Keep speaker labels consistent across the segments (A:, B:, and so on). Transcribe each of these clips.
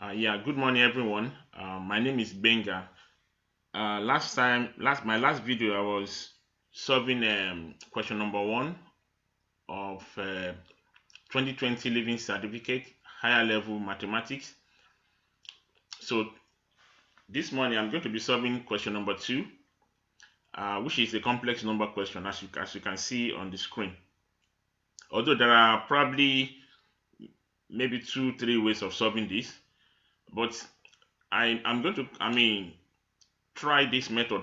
A: Yeah, good morning, everyone. My name is Benga. My last video, I was solving question number one of 2020 Living Certificate, higher level mathematics. So this morning, I'm going to be solving question number two, which is a complex number question, as you can see on the screen. Although there are probably maybe two, three ways of solving this, but I'm going to, try this method.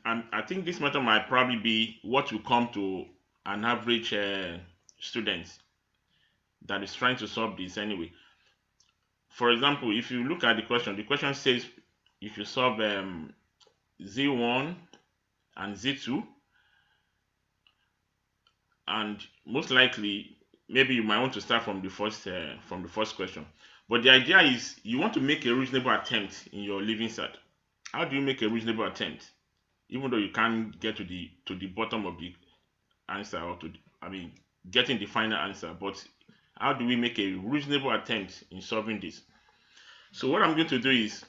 A: I think this method might probably be what will come to an average student that is trying to solve this anyway. For example, if you look at the question says if you solve Z1 and Z2, and most likely maybe you might want to start from the first question. But the idea is you want to make a reasonable attempt in your living cert. How do you make a reasonable attempt? Even though you can't get to the bottom of the answer or getting the final answer, but how do we make a reasonable attempt in solving this? So what I'm going to do is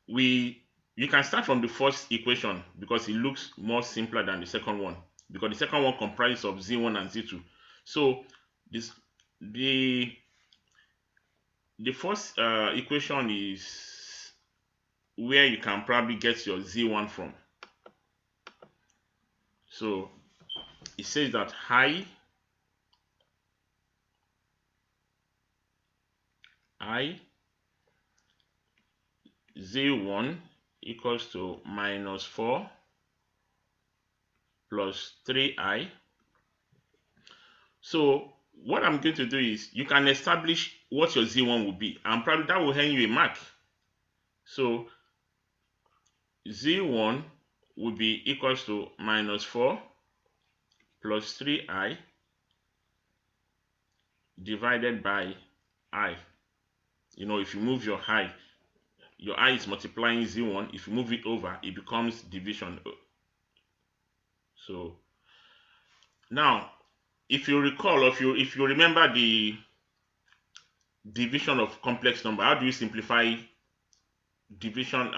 A: you can start from the first equation because it looks more simpler than the second one, because the second one comprises of z1 and z2. So this the first equation is where you can probably get your z1 from. So it says that I z1 equals to minus 4 plus 3I. So what I'm going to do is you can establish what your z1 will be, and probably that will earn you a mark. So z1 will be equals to minus 4 plus 3I divided by I. If you move your I is multiplying z1. If you move it over, it becomes division. So now, if you recall, or if you remember the division of complex number, how do you simplify division?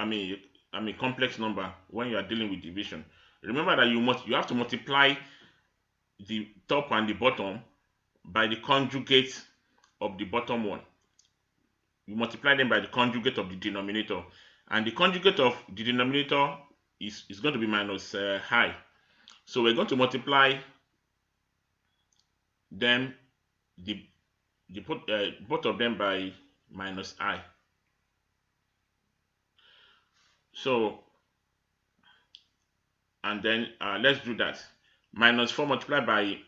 A: Complex number when you are dealing with division. Remember that you have to multiply the top and the bottom by the conjugate of the bottom one. You multiply them by the conjugate of the denominator, and the conjugate of the denominator is going to be minus I. So we're going to multiply them, both of them, by minus I. So, and then let's do that. Minus 4 multiplied by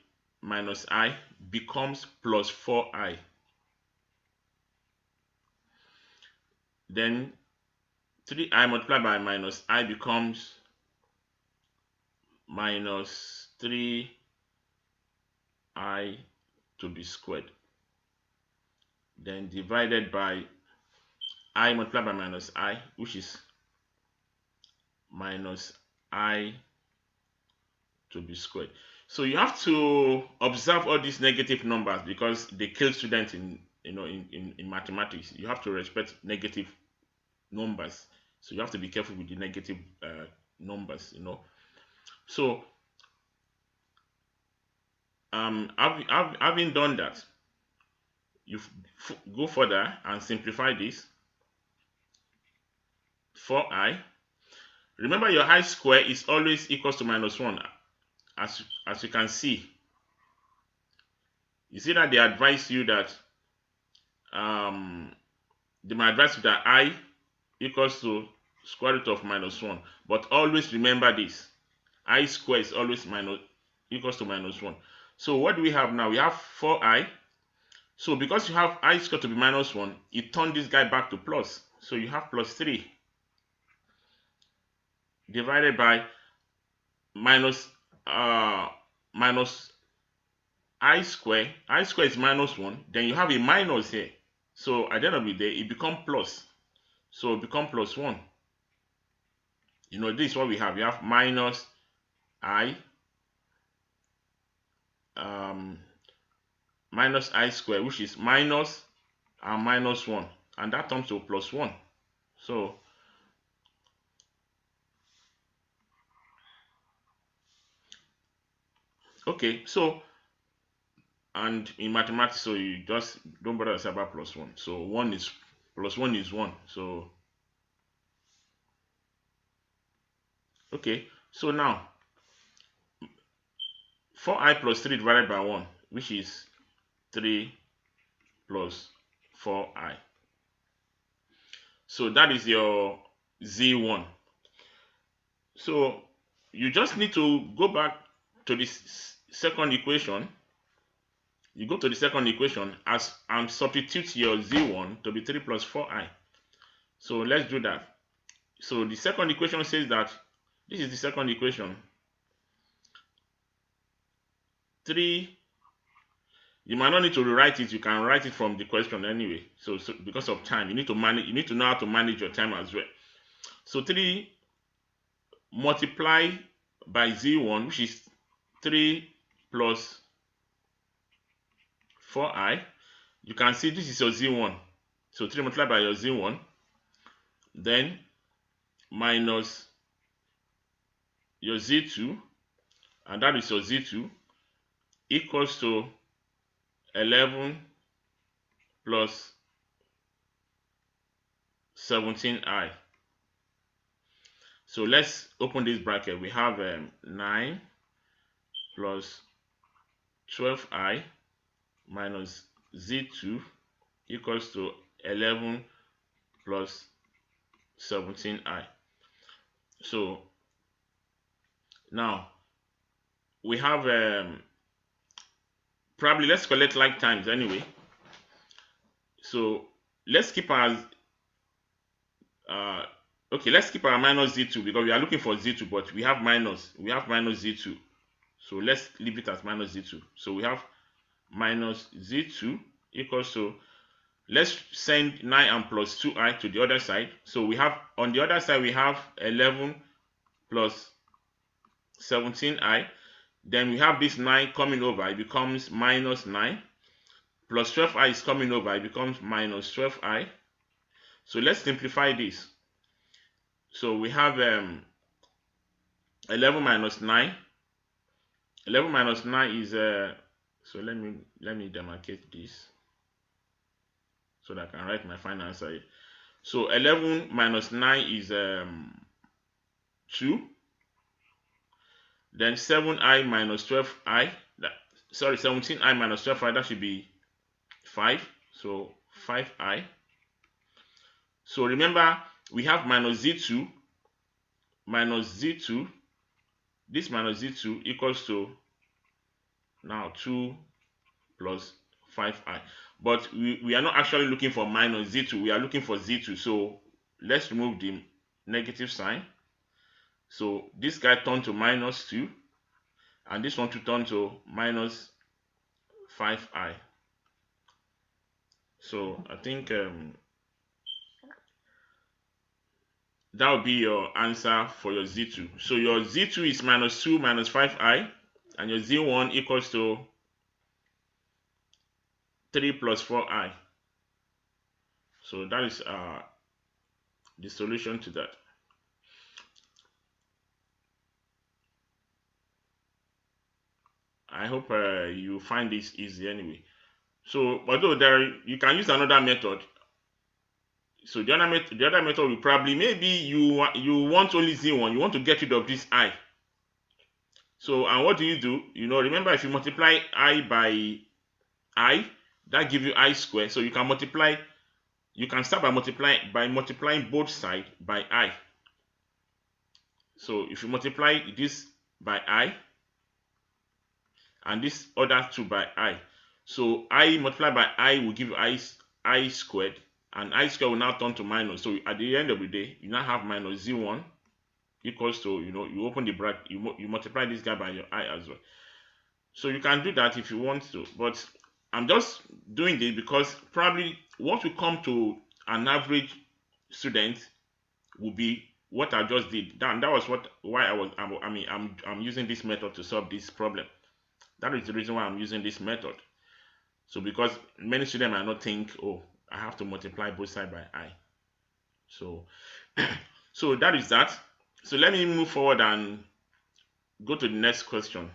A: minus I becomes plus 4I. Then 3I multiplied by minus I becomes minus 3I to be squared. Then divided by I multiplied by minus I, which is minus I to be squared. So you have to observe all these negative numbers because they kill students in mathematics. You have to respect negative numbers, so you have to be careful with the negative numbers. So having done that, you go further and simplify this. 4I. Remember, your I square is always equals to minus 1. As you can see, you see that they advise you that they might advise you that I equals to square root of minus 1. But always remember this: I square is always equals to minus 1. So what do we have now? We have 4I. So because you have I squared to be minus 1, you turn this guy back to plus. So you have plus 3 divided by minus I square. I square is minus 1. Then you have a minus here. So at the end of the day, it becomes plus. So it becomes plus 1. This is what we have. We have minus I minus I square, which is minus and minus 1, and that turns to plus 1. So okay, so and in mathematics, so you just don't bother to say about plus 1. So 1 is plus 1 is 1. So okay, so now 4i plus 3 divided by 1, which is 3 plus 4i. So that is your z1. So you just need to go back to this second equation. You go to the second equation as and substitute your z1 to be 3 plus 4i. So let's do that. So the second equation says that this is the second equation. 3, you might not need to rewrite it. You can write it from the question anyway. So because of time, you need to know how to manage your time as well. So 3 multiply by z1, which is 3 plus 4i. You can see this is your z1. So 3 multiplied by your z1, then minus your z2, and that is your z2, equals to 11 plus 17i. So let's open this bracket. We have 9 plus 12i minus z2 equals to 11 plus 17i. So now we have probably, let's collect like times anyway. So let's keep our okay, let's keep our minus z2 because we are looking for z2, but we have minus z2. So let's leave it as minus z2. So we have minus z2 equals to, let's send 9 and plus 2i to the other side. So we have, on the other side, we have 11 plus 17i. Then we have this 9 coming over, it becomes minus 9. Plus 12i is coming over, it becomes minus 12i. So let's simplify this. So we have 11 minus 9. 11 minus 9 is so let me demarcate this so that I can write my final answer here. So 11 minus 9 is 2. Then 7i minus 12i, 17i minus 12i, that should be 5. So 5i. So remember, we have minus z2, this minus z2 equals to now 2 plus 5i. But we are not actually looking for minus z2, we are looking for z2. So let's remove the negative sign. So this guy turned to minus 2, and this one to turn to minus 5i. So I think that would be your answer for your z2. So your z2 is minus 2 minus 5i, and your z1 equals to 3 plus 4i. So that is the solution to that. I hope you find this easy anyway. So although you can use another method. So the other method will probably, maybe you want only z1, you want to get rid of this i. So, and what do? Remember, if you multiply i by I, that gives you I squared. So you can start by multiplying both sides by I. So if you multiply this by I and this other two by I, so I multiplied by I will give you I squared, and I squared will now turn to minus. So at the end of the day, you now have minus z1 equals to, you open the bracket, you multiply this guy by your I as well. So you can do that if you want to, but I'm just doing this because probably what will come to an average student will be what I just did. That was why I'm using this method to solve this problem. That is the reason why I'm using this method. So because many students might not think, oh, I have to multiply both sides by I. So, so that is that. So let me move forward and go to the next question.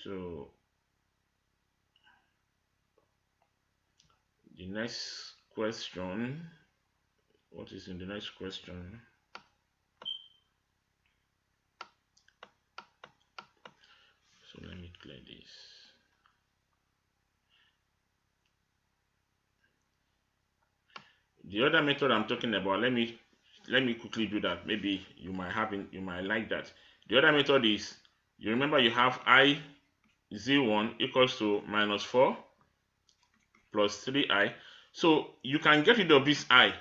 A: So the next question, what is in the next question? So let me clear this. The other method I'm talking about, let me quickly do that. Maybe you might like that. The other method is, you remember you have I z1 equals to minus 4 plus 3I. So you can get rid of this I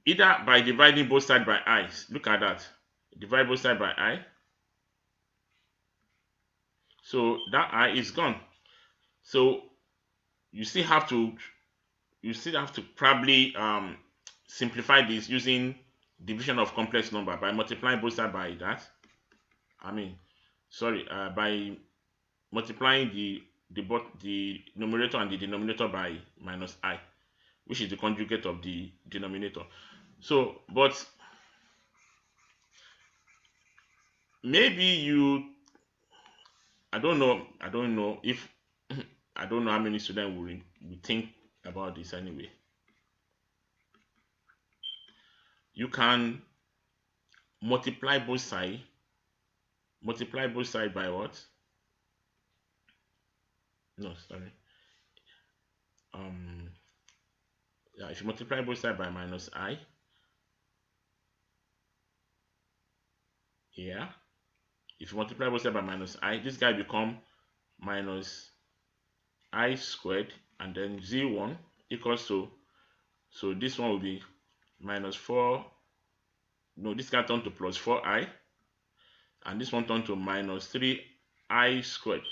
A: either by dividing both sides by i's. Look at that. Divide both sides by I. So that I is gone. So you still have to probably simplify this using division of complex number by multiplying both sides by that. By multiplying the numerator and the denominator by minus I, which is the conjugate of the denominator. So, but maybe I don't know if I don't know how many students will think about this anyway. You can multiply both sides by what? No, sorry. Yeah, if you multiply both sides by minus I, yeah. If you multiply both sides by minus I, this guy become minus I squared, and then z1 equals to, so this one will be minus 4, no, this guy turned to plus 4I, and this one turned to minus 3I squared,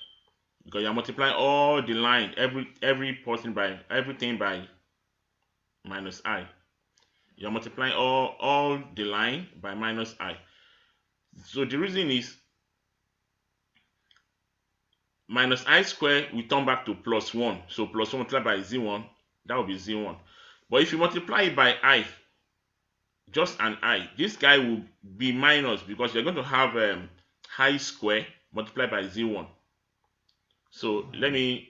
A: because you're multiplying all the line, everything by minus I. You're multiplying all the line by minus I. So the reason is minus I squared will turn back to plus 1. So plus 1 multiplied by z1, that will be z1. But if you multiply it by I, just an I, this guy will be minus, because you're going to have I square multiplied by z1. So let me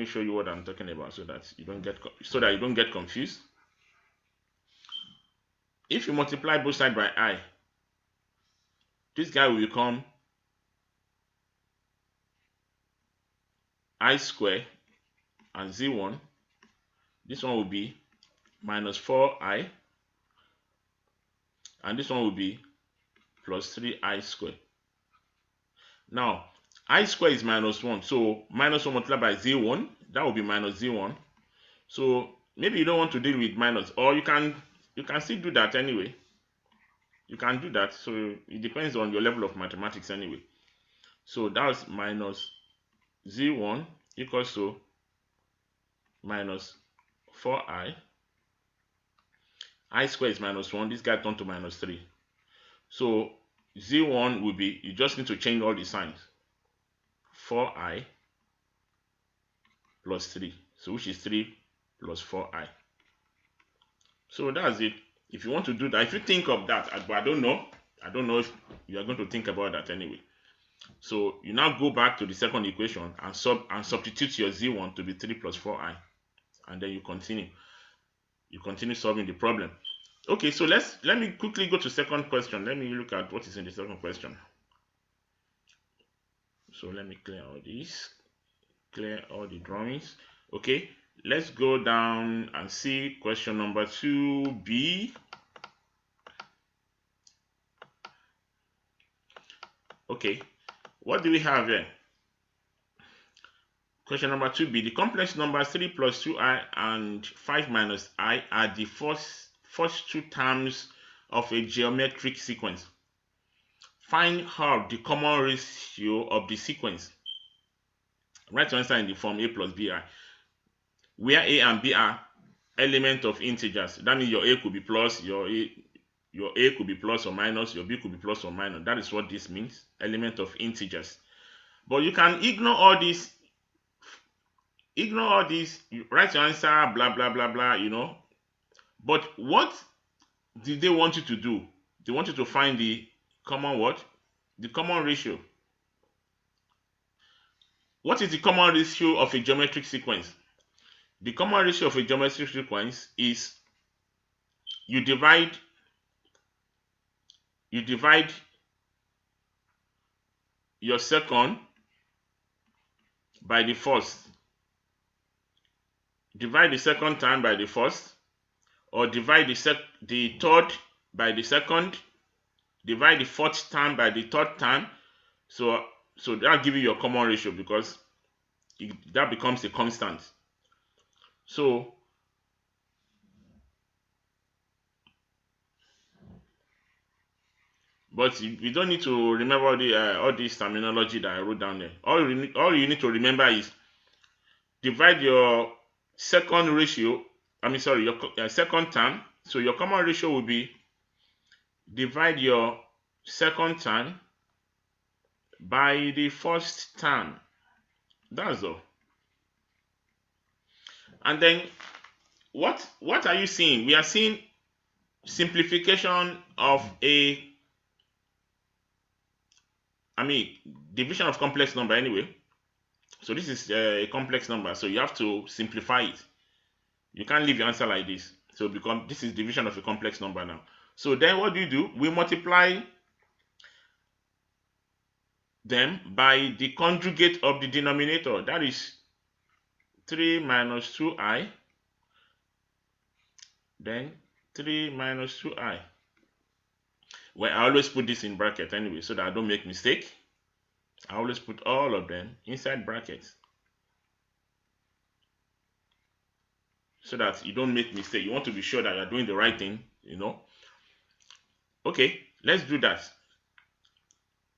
A: show you what I'm talking about, so that you don't get confused. If you multiply both sides by I, this guy will become I square, and z1, this one will be minus 4I, and this one will be plus 3I square. Now, I square is minus 1, so minus 1 multiplied by z1, that will be minus z1. So maybe you don't want to deal with minus, or you can still do that anyway. You can do that, so it depends on your level of mathematics anyway. So that's minus z1 equals to minus 4I. I square is minus 1, this guy turned to minus 3. So z1 will be, you just need to change all the signs. 4I plus 3, so which is 3 plus 4I. So that's it. If you want to do that, if you think of that, but I don't know if you are going to think about that anyway. So you now go back to the second equation and substitute your z1 to be 3 plus 4I, and then you continue solving the problem. Okay, so let me quickly go to second question. Let me look at what is in the second question. So let me clear all the drawings. Okay, let's go down and see question number 2b. Okay, what do we have here? Question number 2b. The complex numbers 3 plus 2i and 5 minus I are the first two terms of a geometric sequence. Find out the common ratio of the sequence. Write your answer in the form a plus bi, where a and b are elements of integers. That means your a could be plus, your a could be plus or minus, your b could be plus or minus. That is what this means, element of integers. But you can ignore all this, you write your answer, blah blah blah blah, But what did they want you to do? They want you to find the common what? The common ratio. What is the common ratio of a geometric sequence? The common ratio of a geometric sequence is you divide you divide your second by the first. Divide the second time by the first, or divide the third by the second, divide the fourth time by the third time. So that'll give you your common ratio, because that becomes a constant. So but you don't need to remember all this terminology that I wrote down there. All you need to remember is divide your second ratio. I mean, sorry, your second term. So your common ratio will be divide your second term by the first term. That's all. And then what are you seeing? We are seeing simplification of division of complex number anyway. So this is a complex number, so you have to simplify it. You can't leave your answer like this. So this is division of a complex number now. So then what do? We multiply them by the conjugate of the denominator. That is 3 minus 2i. Then 3 minus 2i. Well, I always put this in bracket anyway, so that I don't make mistake. I always put all of them inside brackets, so that you don't make mistake. You want to be sure that you're doing the right thing, Okay, let's do that.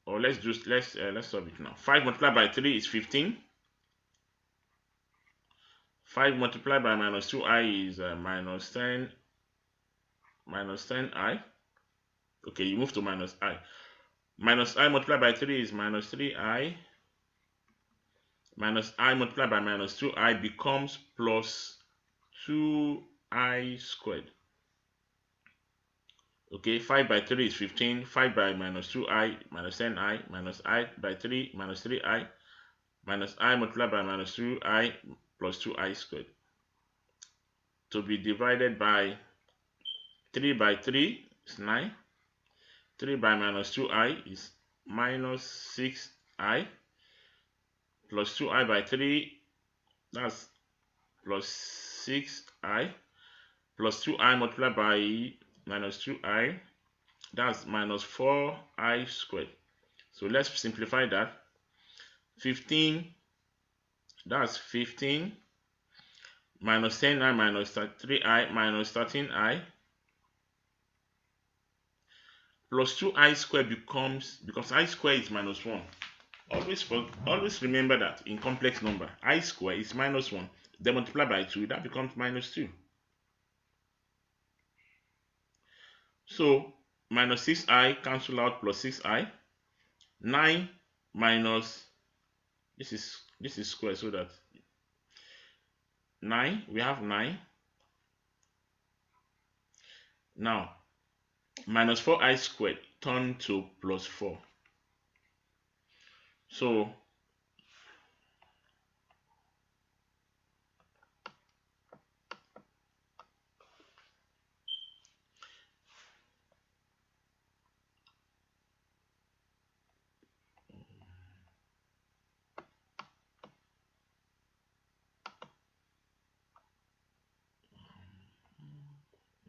A: Or let's solve it now. 5 multiplied by 3 is 15. 5 multiplied by minus 2i is minus 10i. Okay, you move to minus I. Minus I multiplied by 3 is minus 3i. Minus I multiplied by minus 2i becomes plus 2i squared. Okay, 5 by 3 is 15. 5 by minus 2i minus 10i minus I by 3 minus 3i minus I multiplied by minus 2i plus 2i squared. To be divided by 3 by 3 is 9. 3 by minus 2i is minus 6i plus 2i by 3, that's plus 6i plus 2i multiplied by minus 2i, that's minus 4i squared. So let's simplify that. 15, that's 15 minus 10i minus 3i minus 13i plus 2i squared becomes, because I squared is minus 1. Always remember that in complex number, I squared is minus 1. Then multiply by 2, that becomes minus 2. So minus 6i cancel out plus 6i. 9 minus, this is square, so that 9, we have 9. Now minus 4i squared turn to plus 4. So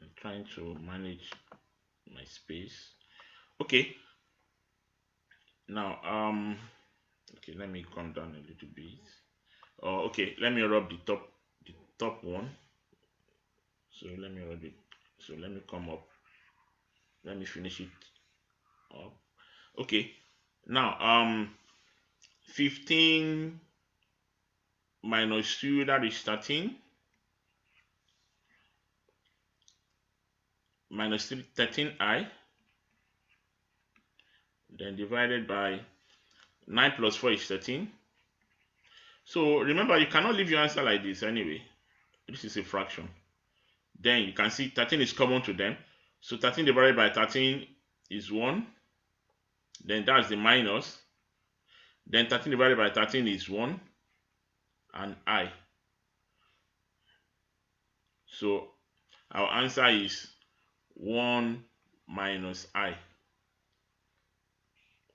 A: I'm trying to manage my space. Okay, now okay, let me come down a little bit. Okay, let me rub the top one. So let me rub it. So let me come up. Let me finish it up. Okay, now 15 minus 2, that is 13, minus 13i, then divided by 9 plus 4 is 13. So remember, you cannot leave your answer like this anyway. This is a fraction. Then you can see 13 is common to them. So 13 divided by 13 is 1. Then that's the minus. Then 13 divided by 13 is 1 and I. So our answer is 1 minus I.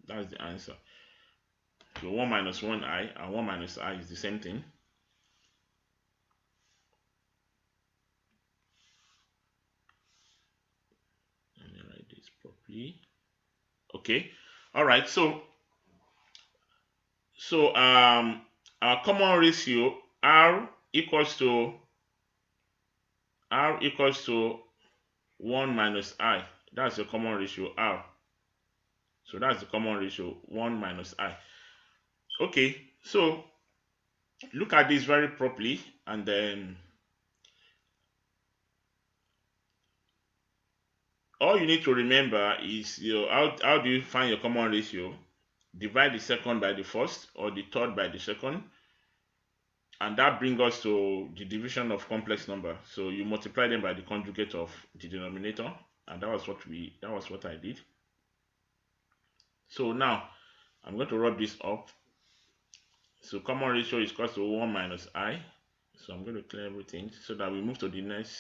A: That's the answer. So 1 minus 1I and 1 minus I is the same thing. Let me write this properly. Okay. All right. So our common ratio R equals to 1 minus I. That's the common ratio R. So that's the common ratio 1 minus I. Okay, so look at this very properly, and then all you need to remember is how do you find your common ratio? Divide the second by the first or the third by the second, and that brings us to the division of complex number. So you multiply them by the conjugate of the denominator, and that was what I did. So now I'm going to rub this up. So common ratio is equal to 1 minus I. So I'm going to clear everything so that we move to the next.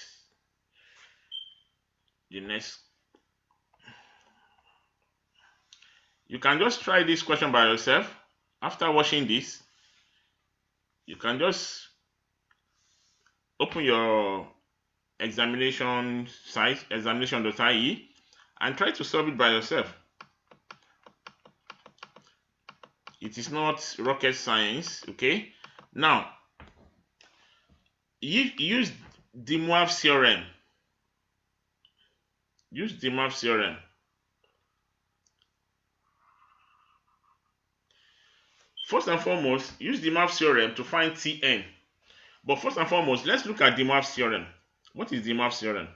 A: You can just try this question by yourself. After watching this, you can just open your examination site, examination.ie, and try to solve it by yourself. It is not rocket science, okay? Now, use De Moivre's theorem. Use De Moivre's theorem. First and foremost, use De Moivre's theorem to find Tn. But first and foremost, let's look at De Moivre's theorem. What is De Moivre's theorem?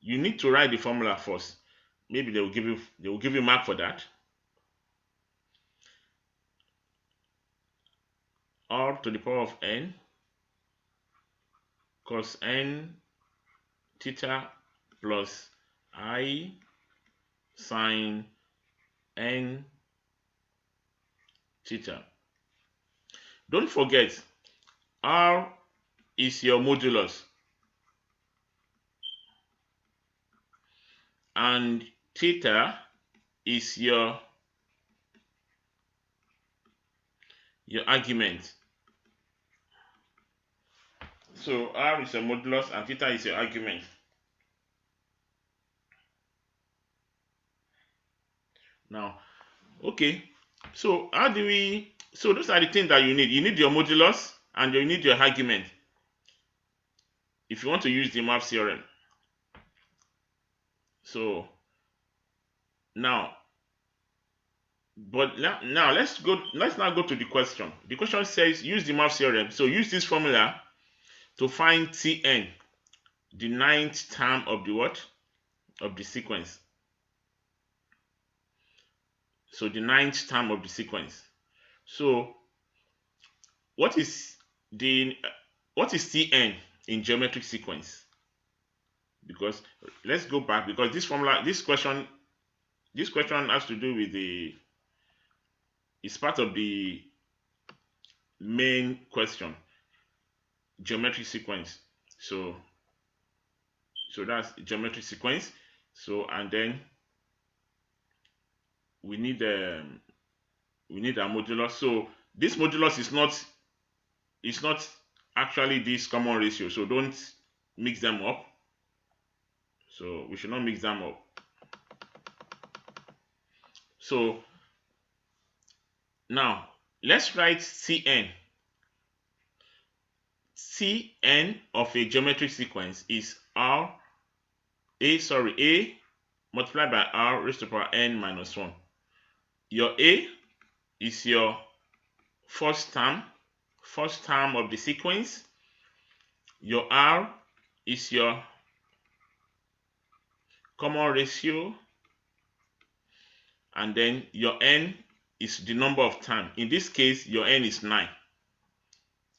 A: You need to write the formula first. Maybe they will give you mark for that. R to the power of n cos n theta plus I sine n theta. Don't forget, R is your modulus and theta is your argument. So R is your modulus and theta is your argument. Now, okay, so so those are the things that you need. You need your modulus and you need your argument if you want to use the Moivre's theorem. So now, let's now go to the question. The question says use the Moivre's theorem. So use this formula to find Tn, the 9th term of the what? Of the sequence. So the 9th term of the sequence. So what is Tn in geometric sequence? Because let's go back, because this question has to do with it's part of the main question, geometric sequence. So that's geometric sequence. So and then we need a modulus. So this modulus is not actually this common ratio. So don't mix them up. So we should not mix them up. So now let's write Cn. Cn of a geometric sequence is A multiplied by R raised to the power n minus 1. Your A is your first term of the sequence. Your R is your common ratio, and then your n is the number of terms. In this case, your n is 9.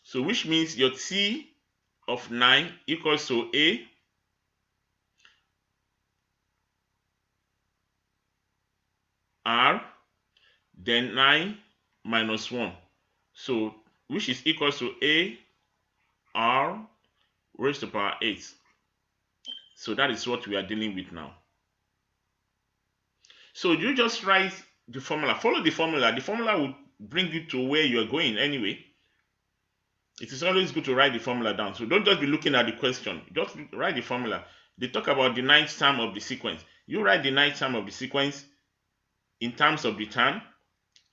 A: So which means your t of 9 equals to a r, then 9 minus 1. So which is equals to a r raised to power 8. So that is what we are dealing with now. So you just write the formula, follow the formula. The formula will bring you to where you are going anyway. It is always good to write the formula down. So don't just be looking at the question. Just write the formula. They talk about the ninth term of the sequence. You write the ninth term of the sequence in terms of the term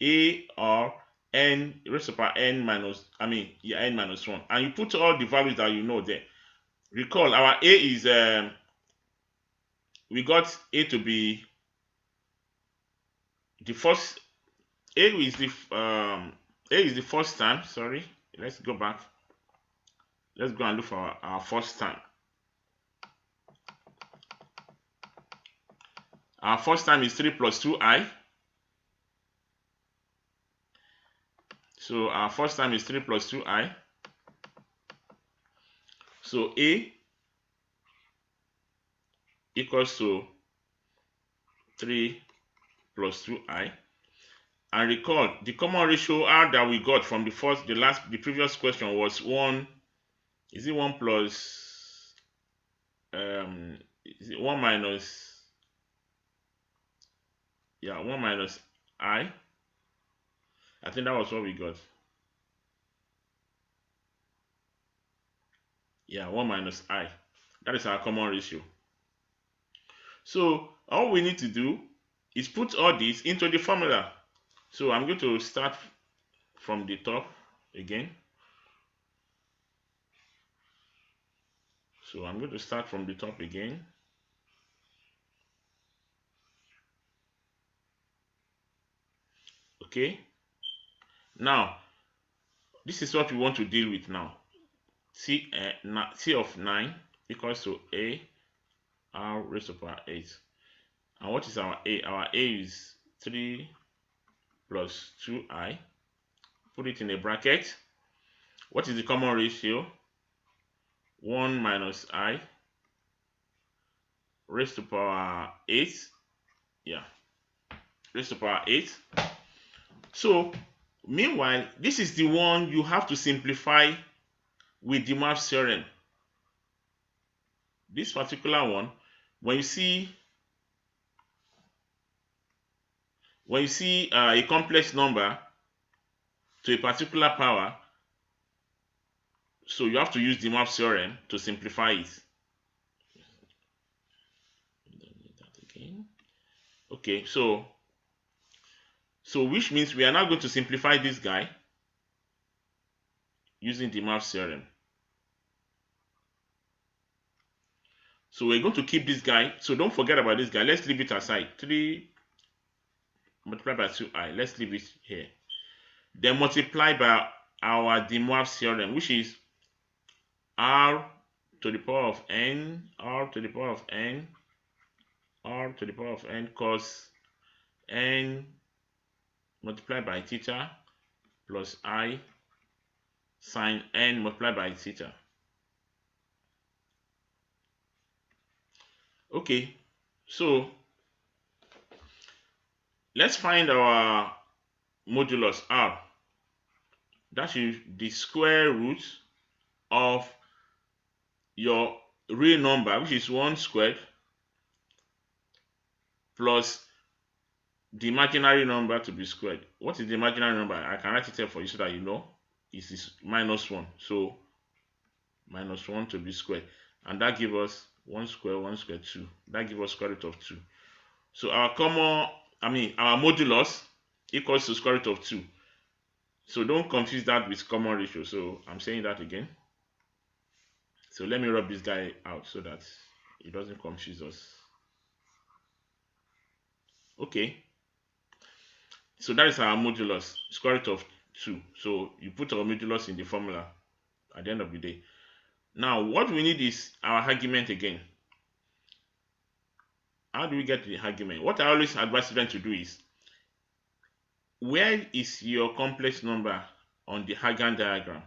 A: a or n raised to power n minus, n minus 1. And you put all the values that you know there. Recall our a is, we got a to be the first, a is the first term. Sorry, let's go back. Let's go and look for our first term. Our first term is 3 plus 2i. So our first term is 3 plus 2i. So a equals to 3 plus 2i. And recall the common ratio r that we got from the previous question was 1. Is it 1 plus is it 1 minus, yeah, 1 minus I think that was what we got. Yeah, 1 minus I. That is our common ratio. So all we need to do is put all this into the formula. So I'm going to start from the top again. So I'm going to start from the top again. Okay. Now, this is what we want to deal with now. T of 9 equals to a r raised to power 8. And what is our a? Our a is 3 plus 2i. Put it in a bracket. What is the common ratio? 1 minus I raised to power 8. Yeah, raised to power 8. So, meanwhile, this is the one you have to simplify with the math theorem. This particular one, when you see a complex number to a particular power, so you have to use the math theorem to simplify it. Okay, so which means we are now going to simplify this guy using the math theorem. So we're going to keep this guy. So don't forget about this guy. Let's leave it aside. 3 multiplied by 2i. Let's leave it here. Then multiply by our De Moivre's theorem, which is r to the power of n, r to the power of n, r to the power of n cos n multiplied by theta plus I sine n multiplied by theta. Okay, so let's find our modulus r. That is the square root of your real number, which is 1 squared, plus the imaginary number to be squared. What is the imaginary number? I can write it here for you so that you know. It is minus 1. So minus 1 to be squared. And that gives us 1 squared, 1 squared, 2. That gives us square root of 2. So our modulus equals to square root of 2. So don't confuse that with common ratio. So I'm saying that again. So let me rub this guy out so that it doesn't confuse us. Okay. So that is our modulus, square root of 2. So you put our modulus in the formula at the end of the day. Now, what we need is our argument again. How do we get the argument? What I always advise students to do is, where is your complex number on the Hagan diagram?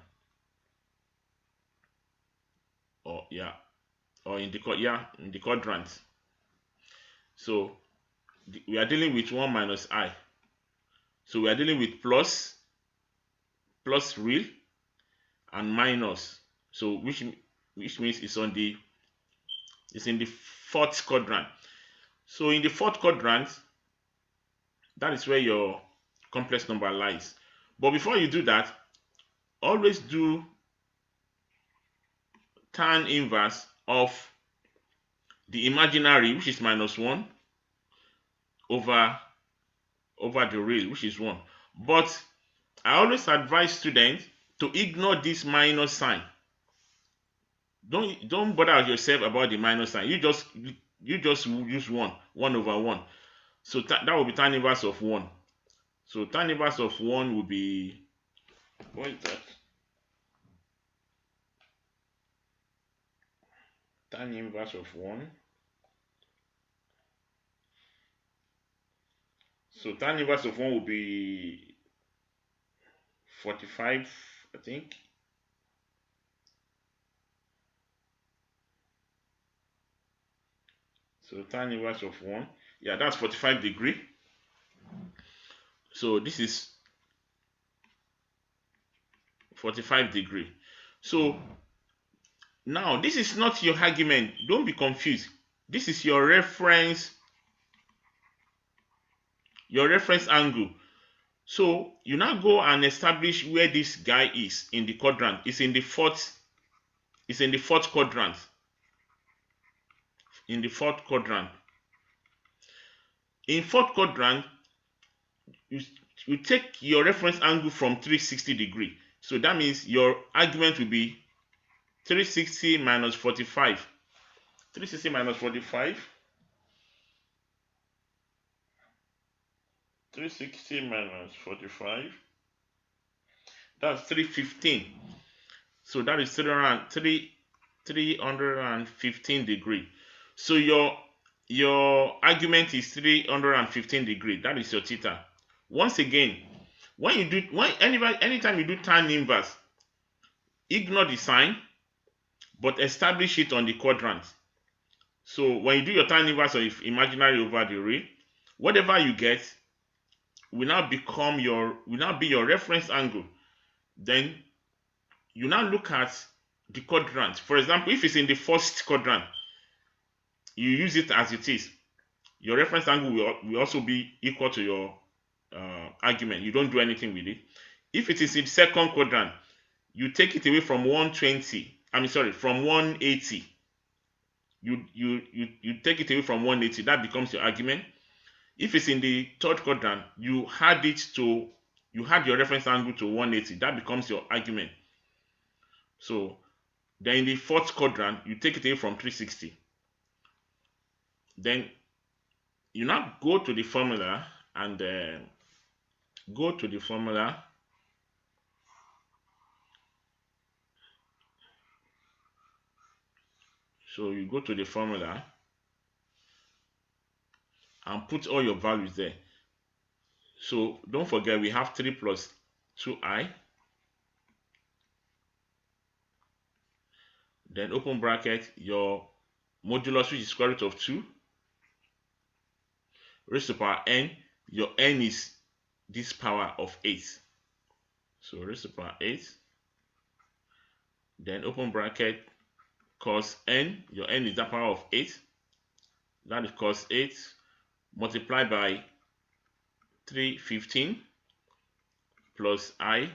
A: Or yeah, or in the in the quadrant. So we are dealing with 1 minus I. So we are dealing with plus real and minus. So which means it's in the fourth quadrant. So in the fourth quadrant, that is where your complex number lies. But before you do that, always do tan inverse of the imaginary, which is minus 1, over the real, which is 1. But I always advise students to ignore this minus sign. Don't bother yourself about the minus sign. You just use 1 over 1. So that will be tan inverse of 1. So tan inverse of 1 will be, what is that? Tan inverse of 1. So tan inverse of 1 will be 45, I think. So tan inverse of 1, yeah, that's 45 degree. So this is 45 degree. So now this is not your argument. Don't be confused. This is your reference angle. So you now go and establish where this guy is in the quadrant. It's in the fourth quadrant. In the fourth quadrant. In fourth quadrant, you take your reference angle from 360 degree. So that means your argument will be 360 minus 45. 360 minus 45. 360 minus 45. That's 315. So that is 315 degree. So your argument is 315 degree. That is your theta. Once again, anytime you do tan inverse, ignore the sign, but establish it on the quadrant. So when you do your tan inverse of imaginary over the real, whatever you get will now be your reference angle. Then you now look at the quadrant. For example, if it's in the first quadrant, you use it as it is. Your reference angle will also be equal to your argument. You don't do anything with it. If it is in the second quadrant, you take it away from 120. From 180. You take it away from 180. That becomes your argument. If it's in the third quadrant, you add your reference angle to 180. That becomes your argument. So then in the fourth quadrant, you take it away from 360. Then you now go to the formula and So you go to the formula and put all your values there. So don't forget we have 3 plus 2i. Then open bracket, your modulus, which is square root of 2, raised to power n. Your n is this power of 8. So raised to power 8. Then open bracket, cos n. Your n is that power of 8. That is cos 8 multiplied by 315 plus I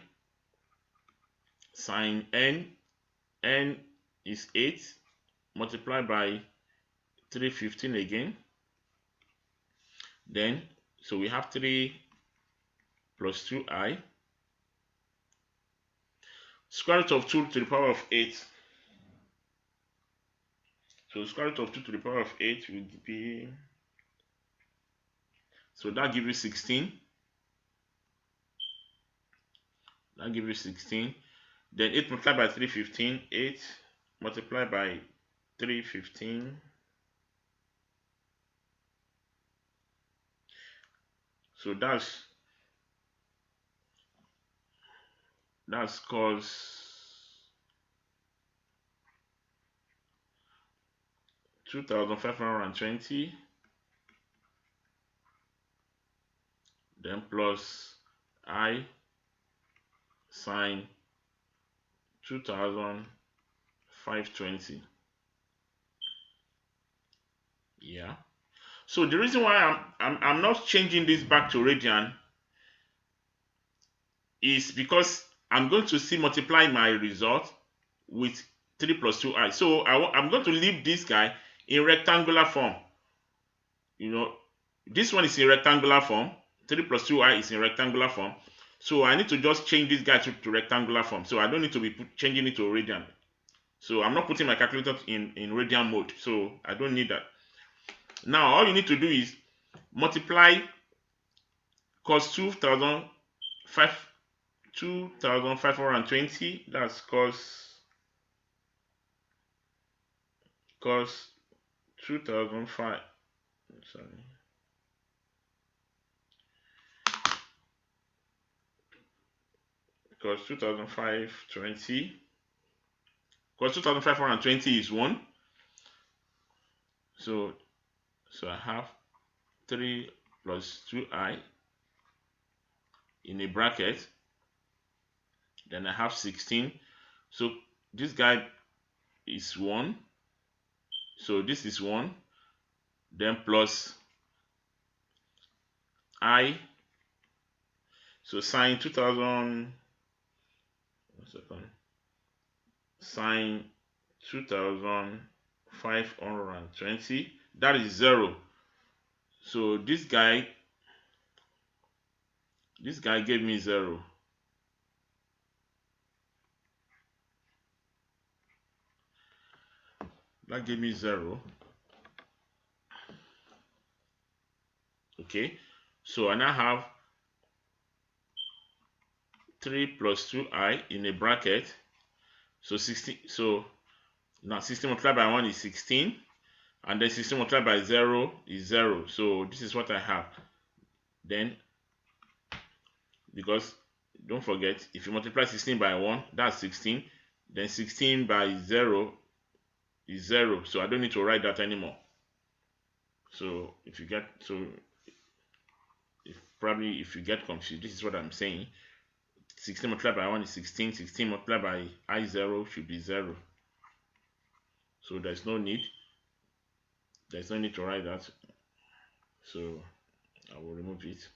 A: sine n. N is 8 multiplied by 315 again. Then, so we have 3 plus 2i. Square root of 2 to the power of 8. So square root of 2 to the power of 8 will be, so that gives you 16. That gives you 16. Then 8 multiplied by 315, 8 multiplied by 315. So that's That's cos 2520, then plus I sine 2520. Yeah. So the reason why I'm not changing this back to radian is because I'm going to still multiply my result with 3 plus 2i. So I'm going to leave this guy in rectangular form. You know, this one is in rectangular form. 3 plus 2i is in rectangular form. So I need to just change this guy to rectangular form. So I don't need to be changing it to radian. So I'm not putting my calculator in radian mode. So I don't need that. Now all you need to do is multiply cos 2520. That's cos 2005. Sorry. Cos 2520. Cos 2520 is 1. So I have 3 plus 2i in a bracket. Then I have 16. So this guy is 1. So this is 1. Then plus I. So sine 2000. 1 second. Sine 2520. That is 0. So this guy gave me 0. That gave me 0. Okay. So I now have 3 plus 2i in a bracket. So 16. So now 16 multiplied by 1 is 16. And then 16 multiplied by 0 is 0. So this is what I have. Then, because don't forget, if you multiply 16 by 1, that's 16. Then 16 by 0 is 0. So I don't need to write that anymore. So if you get if you get confused, this is what I'm saying. 16 multiplied by 1 is 16. 16 multiplied by I0 should be 0. So there's no need to write that. So I will remove it.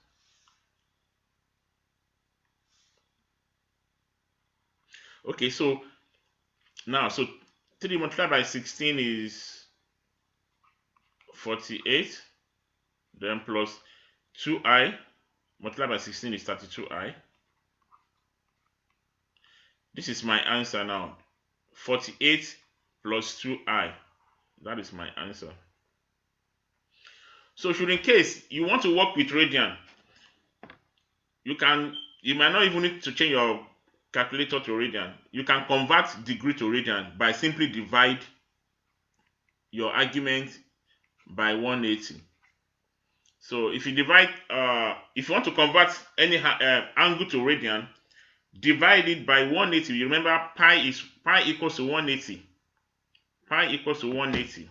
A: Okay, so now, so 3 multiplied by 16 is 48. Then plus 2i multiplied by 16 is 32i. This is my answer now. 48 plus 2i. That is my answer. So should in case you want to work with radian, you might not even need to change your calculator to radian. You can convert degree to radian by simply divide your argument by 180. So if you divide, if you want to convert any angle to radian, divide it by 180. You remember pi equals to 180. Pi equals to 180.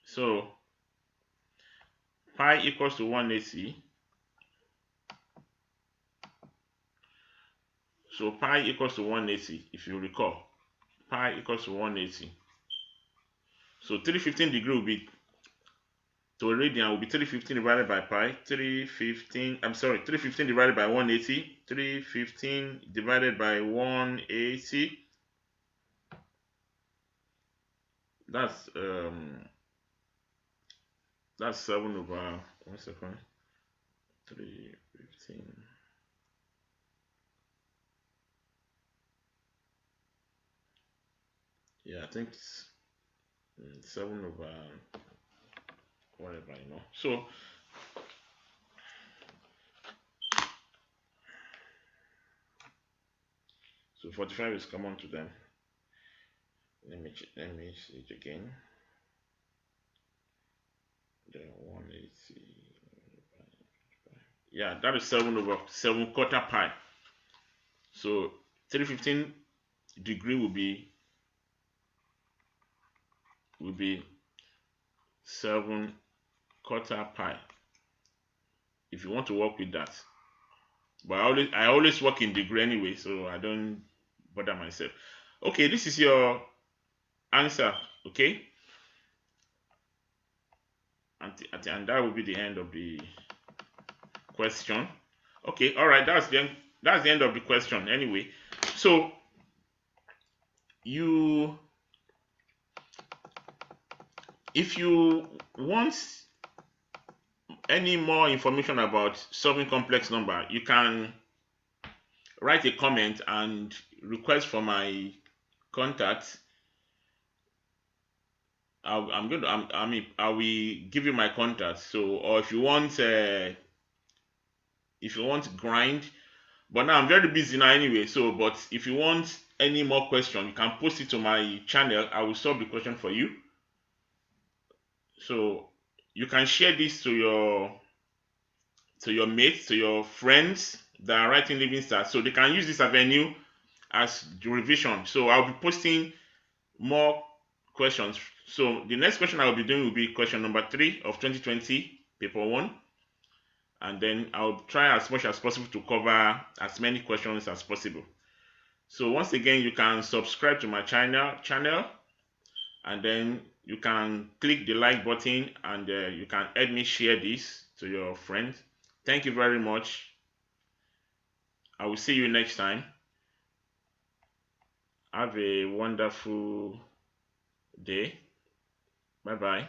A: So pi equals to 180. So pi equals to 180, if you recall. Pi equals to 180. So 315 degree will be, to radian will be 315 divided by pi. 315 divided by 180. 315 divided by 180. That's 7 over 1 second. 315. Yeah, I think it's 7 over whatever, So so 45 is common to them. Let me see it again. Then 180. Yeah, that is 7 over 7 quarter pi. So 315 degree will be 7 quarter pi if you want to work with that. But I always work in degree anyway, so I don't bother myself. Okay, this is your answer. Okay, and that will be the end of the question. Okay, all right, that's the end of the question anyway. So you if you want any more information about solving complex number, you can write a comment and request for my contact. I will give you my contact. So, or if you want grind, but now I'm very busy now anyway. So, but if you want any more question, you can post it to my channel. I will solve the question for you. So you can share this to your mates, to your friends that are writing Living Cert, so they can use this avenue as the revision. So I'll be posting more questions. So the next question I will be doing will be question number 3 of 2020, paper 1. And then I'll try as much as possible to cover as many questions as possible. So once again, you can subscribe to my channel, and then you can click the like button, and you can help me share this to your friends. Thank you very much. I will see you next time. Have a wonderful day. Bye bye.